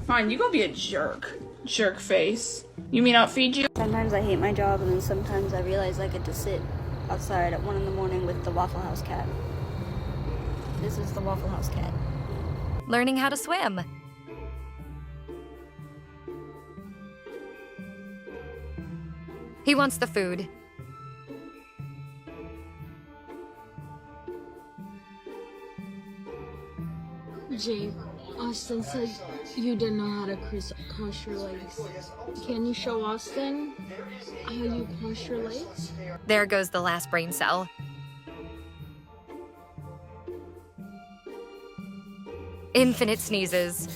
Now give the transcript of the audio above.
Fine, you go be a jerk. Jerk face. You mean I'll feed you? Sometimes I hate my job, and then sometimes I realize I get to sit outside at 1 in the morning with the Waffle House cat. This is the Waffle House cat. Learning how to swim. He wants the food. Jake, Austin said you didn't know how to cross your legs. Can you show Austin how you cross your legs? There goes the last brain cell. Infinite sneezes.